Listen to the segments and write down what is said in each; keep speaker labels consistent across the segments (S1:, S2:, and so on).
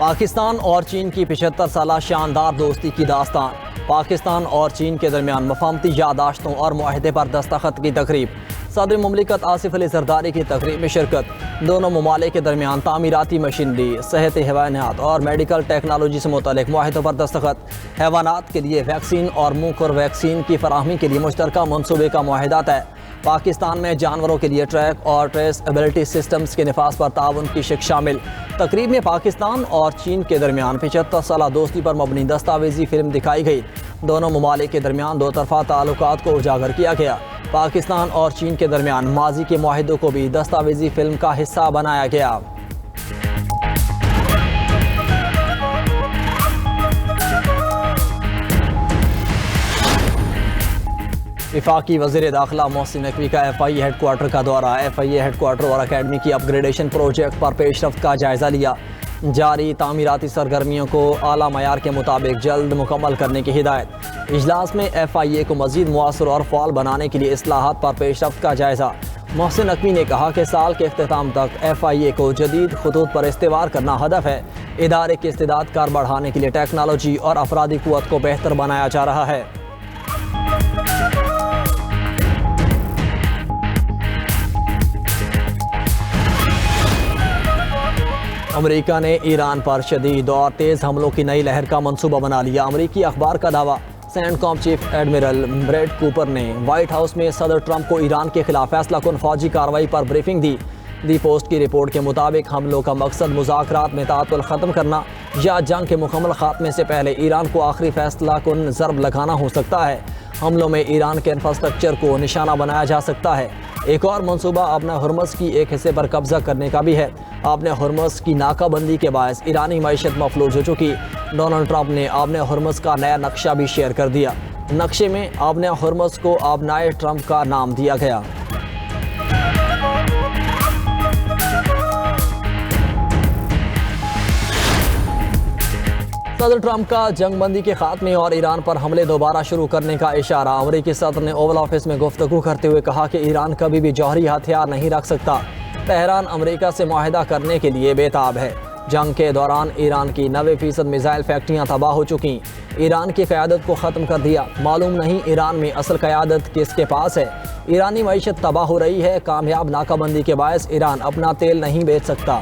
S1: پاکستان اور چین کی 75 سالہ شاندار دوستی کی داستان۔ پاکستان اور چین کے درمیان مفاہمتی یادداشتوں اور معاہدے پر دستخط کی تقریب۔ صدر مملکت آصف علی زرداری کی تقریب میں شرکت۔ دونوں ممالک کے درمیان تعمیراتی مشینری، صحت حیوانات اور میڈیکل ٹیکنالوجی سے متعلق معاہدوں پر دستخط۔ حیوانات کے لیے ویکسین اور منہ کھر ویکسین کی فراہمی کے لیے مشترکہ منصوبے کا معاہدہ طے۔ پاکستان میں جانوروں کے لیے ٹریک اور ٹریس ایبلٹی سسٹمز کے نفاذ پر تعاون کی شق شامل۔ تقریب میں پاکستان اور چین کے درمیان 75 سالہ دوستی پر مبنی دستاویزی فلم دکھائی گئی۔ دونوں ممالک کے درمیان دو طرفہ تعلقات کو اجاگر کیا گیا۔ پاکستان اور چین کے درمیان ماضی کے معاہدوں کو بھی دستاویزی فلم کا حصہ بنایا گیا۔ وفاقی وزیر داخلہ محسن نقوی کا FIA ہیڈ کوارٹر کا دورہ۔ FIA ہیڈ کوارٹر اور اکیڈمی کی اپ گریڈیشن پروجیکٹ پر پیش رفت کا جائزہ لیا۔ جاری تعمیراتی سرگرمیوں کو اعلیٰ معیار کے مطابق جلد مکمل کرنے کی ہدایت۔ اجلاس میں FIA کو مزید مؤثر اور فعال بنانے کے لیے اصلاحات پر پیش رفت کا جائزہ۔ محسن نقوی نے کہا کہ سال کے اختتام تک FIA کو جدید خطوط پر استوار کرنا ہدف ہے۔ ادارے کی استعداد کار بڑھانے کے لیے ٹیکنالوجی اور افرادی قوت کو بہتر بنایا جا رہا ہے۔ امریکہ نے ایران پر شدید اور تیز حملوں کی نئی لہر کا منصوبہ بنا لیا۔ امریکی اخبار کا دعویٰ۔ سینٹ کام چیف ایڈمرل بریڈ کوپر نے وائٹ ہاؤس میں صدر ٹرمپ کو ایران کے خلاف فیصلہ کن فوجی کارروائی پر بریفنگ دی۔ دی پوسٹ کی رپورٹ کے مطابق حملوں کا مقصد مذاکرات میں تعطل ختم کرنا یا جنگ کے مکمل خاتمے سے پہلے ایران کو آخری فیصلہ کن ضرب لگانا ہو سکتا ہے۔ حملوں میں ایران کے انفراسٹرکچر کو نشانہ بنایا جا سکتا ہے۔ ایک اور منصوبہ آبنہ ہرمز کی ایک حصے پر قبضہ کرنے کا بھی ہے۔ آبنہ ہرمز کی ناکہ بندی کے باعث ایرانی معیشت مفلوج ہو چکی۔ ڈونلڈ ٹرمپ نے آبنہ ہرمز کا نیا نقشہ بھی شیئر کر دیا۔ نقشے میں آبنہ ہرمز کو آبنائے ٹرمپ کا نام دیا گیا۔ صدر ٹرمپ کا جنگ بندی کے خاتمے اور ایران پر حملے دوبارہ شروع کرنے کا اشارہ۔ امریکی صدر نے اوول آفس میں گفتگو کرتے ہوئے کہا کہ ایران کبھی بھی جوہری ہتھیار نہیں رکھ سکتا۔ تہران امریکہ سے معاہدہ کرنے کے لیے بےتاب ہے۔ جنگ کے دوران ایران کی 90% میزائل فیکٹریاں تباہ ہو چکیں۔ ایران کی قیادت کو ختم کر دیا۔ معلوم نہیں ایران میں اصل قیادت کس کے پاس ہے۔ ایرانی معیشت تباہ ہو رہی ہے۔ کامیاب ناکہ بندی کے باعث ایران اپنا تیل نہیں بیچ سکتا۔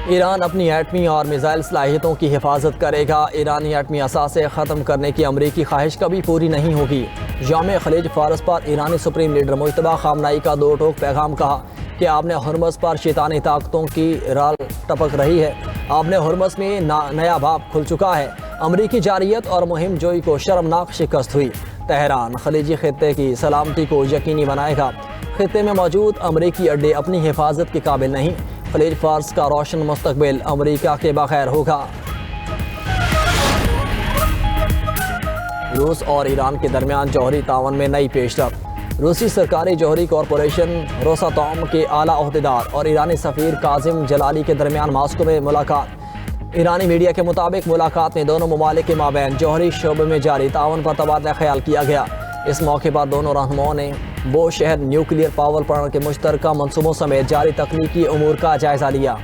S1: ایران اپنی ایٹمی اور میزائل صلاحیتوں کی حفاظت کرے گا۔ ایرانی ایٹمی اثاثے ختم کرنے کی امریکی خواہش کبھی پوری نہیں ہوگی۔ یوم خلیج فارس پر ایرانی سپریم لیڈر مجتبیٰ خامنہئی کا دو ٹوک پیغام کہا کہ آبنہ ہرمز پر شیطانی طاقتوں کی رال ٹپک رہی ہے۔ آبنہ ہرمز میں نیا باب کھل چکا ہے۔ امریکی جارحیت اور مہم جوئی کو شرمناک شکست ہوئی۔ تہران خلیجی خطے کی سلامتی کو یقینی بنائے گا۔ خطے میں موجود امریکی اڈے اپنی حفاظت کے قابل نہیں۔ خلیج فارس کا روشن مستقبل امریکہ کے بغیر ہوگا۔ روس اور ایران کے درمیان جوہری تعاون میں نئی پیش رفت۔ روسی سرکاری جوہری کارپوریشن روساتوم کے اعلیٰ عہدیدار اور ایرانی سفیر کاظم جلالی کے درمیان ماسکو میں ملاقات۔ ایرانی میڈیا کے مطابق ملاقات میں دونوں ممالک کے مابین جوہری شعبے میں جاری تعاون پر تبادلہ خیال کیا گیا۔ اس موقع پر دونوں رہنماؤں نے بو شہر نیوکلیئر پاور پلانٹ کے مشترکہ منصوبوں سمیت جاری تکنیکی امور کا جائزہ لیا۔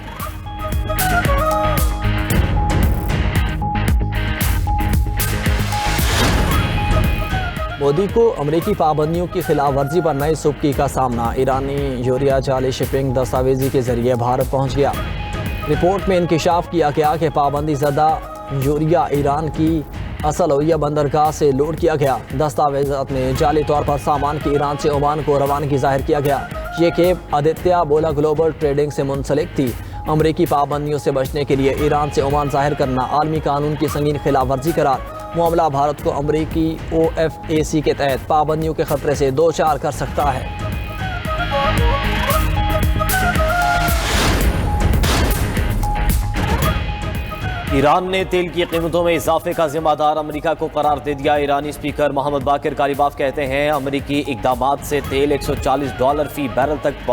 S1: مودی کو امریکی پابندیوں کی خلاف ورزی پر نئی سبکی کا سامنا۔ ایرانی یوریا جعلی شپنگ دستاویزی کے ذریعے بھارت پہنچ گیا۔ رپورٹ میں انکشاف کیا گیا کہ پابندی زدہ یوریا ایران کی اصل اویہ بندرگاہ سے لوڈ کیا گیا۔ دستاویزات میں جعلی طور پر سامان کی ایران سے عمان کو روانگی ظاہر کیا گیا۔ یہ کھیپ آدتیہ بولا گلوبل ٹریڈنگ سے منسلک تھی۔ امریکی پابندیوں سے بچنے کے لیے ایران سے عمان ظاہر کرنا عالمی قانون کی سنگین خلاف ورزی قرار۔ معاملہ بھارت کو امریکی OFAC کے تحت پابندیوں کے خطرے سے دوچار کر سکتا ہے۔
S2: ایران نے تیل کی قیمتوں میں اضافے کا ذمہ دار امریکہ کو قرار دے دیا۔ ایرانی اسپیکر محمد باقر کالیباف کہتے ہیں امریکی اقدامات سے تیل $140 فی بیرل تک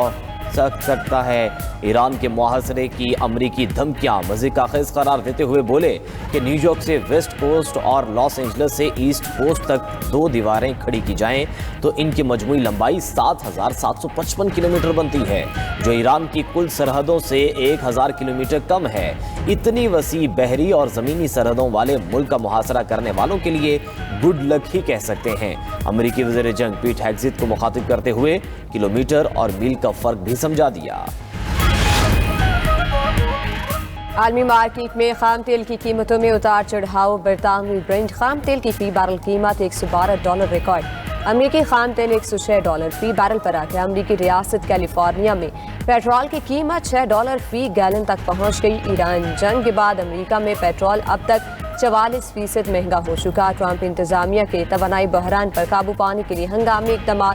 S2: सकता है। ईरान के मुहासरे की अमरीकी धमकियां मज़ीद का खेज़ करार देते हुए बोले कि न्यूयॉर्क से वेस्ट कोस्ट और लॉस एंजल्स से ईस्ट कोस्ट तक 2 दीवारें खड़ी की जाएं तो इनकी मजमूई लंबाई 7,755 किलोमीटर बनती है, जो ईरान की कुल सरहदों से 1,000 किलोमीटर कम है। इतनी वसी बहरी और ज़मीनी सरहदों वाले मुल्क का मुहासरा करने वालों के लिए गुड लक ही कह सकते हैं। अमरीकी वज़ीर जंग पीट हेग्सेथ को मुखातिब करते हुए किलोमीटर और मील का फ़र्क भी समझा दिया।
S3: आलमी मार्केट में खाम तेल की कीमतों में उतार चढ़ाव। बरतानवी ब्रेंट खाम तेल की फी बैरल कीमत $112 रिकॉर्ड। अमरीकी खाम तेल $106 फी बैरल पर आ गया। अमरीकी रियासत कैलिफोर्निया में पेट्रोल की कीमत $6 फी गैलन तक पहुंच गई। ईरान जंग के बाद अमरीका में पेट्रोल अब तक 44% महंगा हो चुका। ट्रंप इंतजामिया के तवानाई बहरान पर काबू पाने के लिए हंगामी इक़दाम।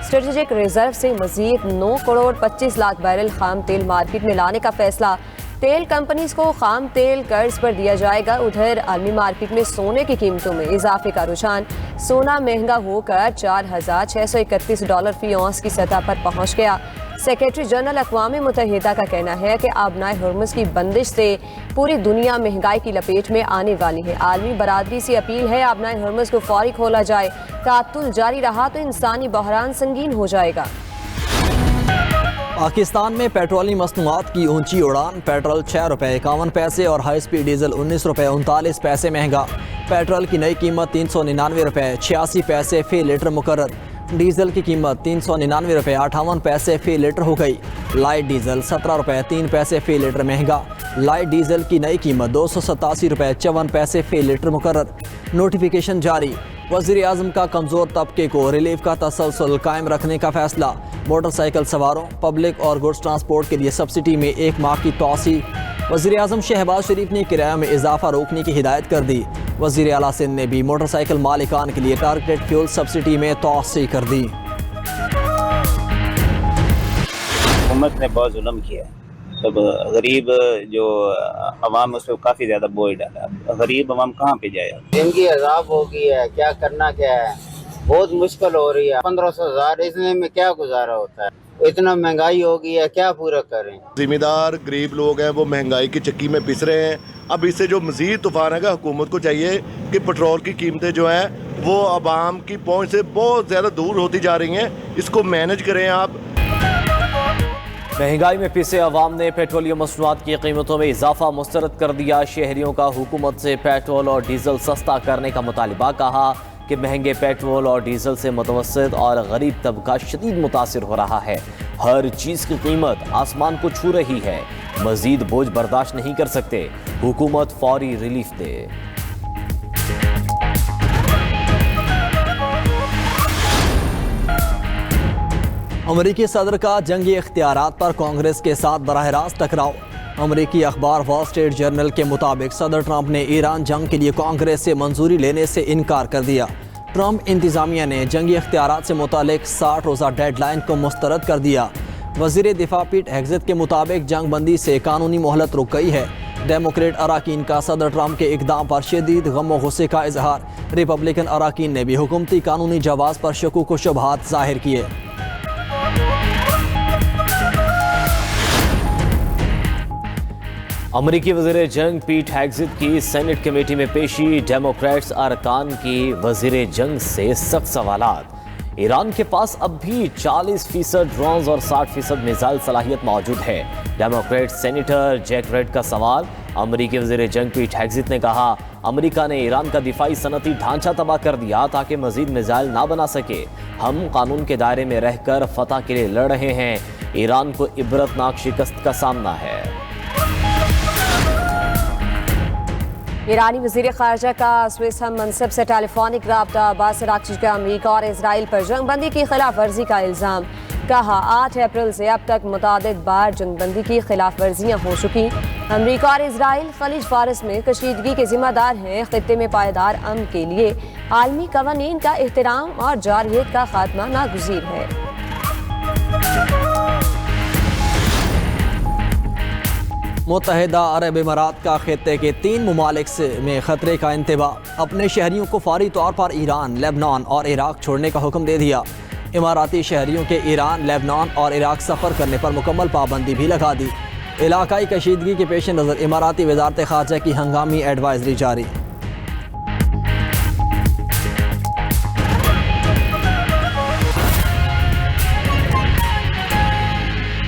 S3: स्ट्रेटेजिक रिजर्व से मजीद 9 करोड़ 25 लाख बैरल खाम तेल मार्केट में लाने का फैसला। तेल कंपनीज को खाम तेल कर्ज पर दिया जाएगा। उधर आलमी मार्केट में सोने की कीमतों में इजाफे का रुझान। सोना महंगा होकर $4,631 फी औंस की सतह पर पहुंच गया। सेक्रेटरी जनरल अक़वाम मुत्तहिदा का कहना है कि आबनाए हुर्मुज़ की बंदिश से पूरी दुनिया महंगाई की लपेट में आने वाली है। आलमी बरादरी से अपील है आबनाए हुर्मुज़ को फौरी खोला जाए। तातुल जारी रहा तो इंसानी बहरान संगीन हो जाएगा।
S1: पाकिस्तान में पेट्रोलियम मसनूआत की ऊंची उड़ान। पेट्रोल ₹6.51 और हाई स्पीड डीजल ₹19.39 महंगा। पेट्रोल की नई कीमत ₹399.86 फी लीटर मुकर्रर। डीजल की कीमत ₹399.58 फी लीटर हो गई। लाइट डीजल ₹17.03 फी लीटर महंगा। लाइट डीजल की नई कीमत ₹287.54 फी लीटर मुकर्रर। नोटिफिकेशन जारी। वज़ीर आज़म का कमज़ोर तबके को रिलीफ का तसलसल कायम रखने का फैसला। मोटरसाइकिल सवारों, पब्लिक और गुड्स ट्रांसपोर्ट के लिए सब्सिडी में 1 माह की तौसी। वज़ीर आज़म शहबाज शरीफ ने किराया में इजाफा रोकने की हिदायत कर दी। वज़ीर आला सिंध ने भी मोटरसाइकिल मालिकान के लिए टारगेटेड फ्यूल सब्सिडी में तौसी कर दी।
S4: हुकूमत ने बहुत जुल्म किया। सब गरीब जो अवाम उस पर काफ़ी ज़्यादा बोझ डाला। गरीब अवाम कहाँ पे जाए।
S5: जिंदगी अजाब हो गई है, क्या करना क्या है, बहुत मुश्किल हो रही है। 1500 इसमें में क्या गुजारा होता है। इतना महंगाई हो गई है, क्या पूरा करें।
S6: जिम्मेदार गरीब लोग हैं वो महंगाई की चक्की में पिस रहे हैं। अब इससे जो मजीद तूफान है, हुकूमत को चाहिए कि पेट्रोल की कीमतें जो हैं वो आवाम की पहुंच से बहुत ज़्यादा दूर होती जा रही हैं। इसको मैनेज करें आप।
S2: महंगाई में पिसे अवाम ने पेट्रोलियम मसनूआत की कीमतों में इजाफा मुस्तरद कर दिया। शहरियों का हुकूमत से पेट्रोल और डीजल सस्ता करने का मुतालिबा। कहा कि महंगे पेट्रोल और डीजल से मुतवस्सित और गरीब तबका शदीद मुतासिर हो रहा है। हर चीज़ की कीमत आसमान को छू रही है। मजीद बोझ बर्दाश्त नहीं कर सकते। हुकूमत फौरी रिलीफ दे।
S1: अमरीकी सदर का जंगी इख्तियारात पर कांग्रेस के साथ बराह रास्त टकराव। अमरीकी अखबार वॉल स्ट्रीट जर्नल के मुताबिक सदर ट्रंप ने ईरान जंग के लिए कांग्रेस से मंजूरी लेने से इनकार कर दिया। ट्रंप इंतजामिया ने जंगी इख्तियारात से मुतालिक 60 रोज़ा डेडलाइन को मुस्तरद कर दिया। वज़ीर दिफा पीट हेग्सेथ के मुताबिक जंग बंदी से कानूनी मोहलत रुक गई है। डेमोक्रेट अराकीन का सदर ट्रंप के इक़दाम पर शदीद गम व गुस्से का इजहार। रिपब्लिकन अराकीन ने भी हुकूमती कानूनी जवाज़ पर शकूक व शुबहात ज़ाहिर किए।
S2: अमरीकी वज़ीर जंग पीट हेग्सेथ की सेनेट कमेटी में पेशी। डेमोक्रेट्स अरकान की वज़ीर जंग से सख्त सवालात। ईरान के पास अब भी 40% ड्रोन्स और 60% मिसाइल सलाहियत मौजूद है। डेमोक्रेट सेनेटर जैक रेड का सवाल। अमरीकी वज़ीर जंग पीट हेग्सेथ ने कहा अमरीका ने ईरान का दिफाई सनती ढांचा तबाह कर दिया ताकि मजीद मिसाइल ना बना सके। हम कानून के दायरे में रहकर फतह के लिए लड़ रहे हैं। ईरान को इबरतनाक शिकस्त का सामना है।
S3: ईरानी वज़ीर ख़ारजा का स्विस हम मनसब से टेलीफोनिक राब्ता। अब्बास अराग़ची का अमरीका और इसराइल पर जंग बंदी की खिलाफ वर्जी का इल्ज़ाम। कहा 8 अप्रैल से अब तक मुतादिद बार जंग बंदी की खिलाफ वर्जियाँ हो चुकी। अमरीका और इसराइल खलीज फारस में कशीदगी के जिम्मेदार हैं। खित्ते में पायदार अमन के लिए आलमी कवानीन का एहतराम और जारहियत का खात्मा नागुज़ीर है।
S1: मुत्तहिदा अरब इमारात का खित्ते के 3 ममालिक में ख़तरे का इंतबा। अपने शहरियों को फौरी तौर पर ईरान, लेबनान और इराक छोड़ने का हुक्म दे दिया। اماراتی شہریوں کے ایران، لیبنان اور عراق سفر کرنے پر مکمل پابندی بھی لگا دی۔ علاقائی کشیدگی کے پیش نظر اماراتی وزارت خارجہ کی ہنگامی ایڈوائزری جاری۔